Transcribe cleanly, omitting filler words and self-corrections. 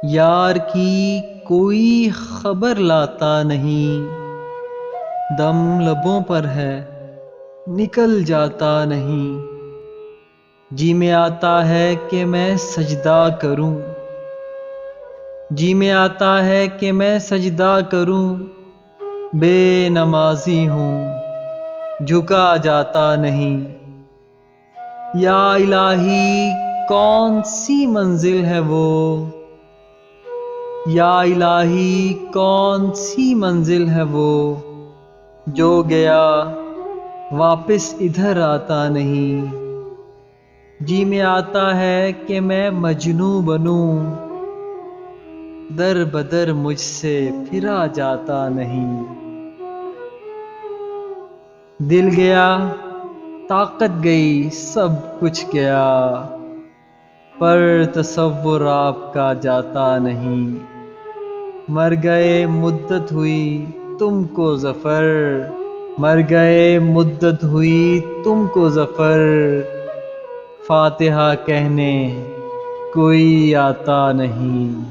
یار کی کوئی خبر لاتا نہیں، دم لبوں پر ہے نکل جاتا نہیں۔ جی میں آتا ہے کہ میں سجدہ کروں، جی میں آتا ہے کہ میں سجدہ کروں، بے نمازی ہوں جھکا جاتا نہیں۔ یا الہی کون سی منزل ہے وہ، یا الہی کون سی منزل ہے وہ، جو گیا واپس ادھر آتا نہیں۔ جی میں آتا ہے کہ میں مجنوں بنوں، در بدر مجھ سے پھرا جاتا نہیں۔ دل گیا طاقت گئی سب کچھ گیا، پر تصور آپ کا جاتا نہیں۔ مر گئے مدت ہوئی تم کو ظفر، مر گئے مدت ہوئی تم کو ظفر، فاتحہ کہنے کوئی آتا نہیں۔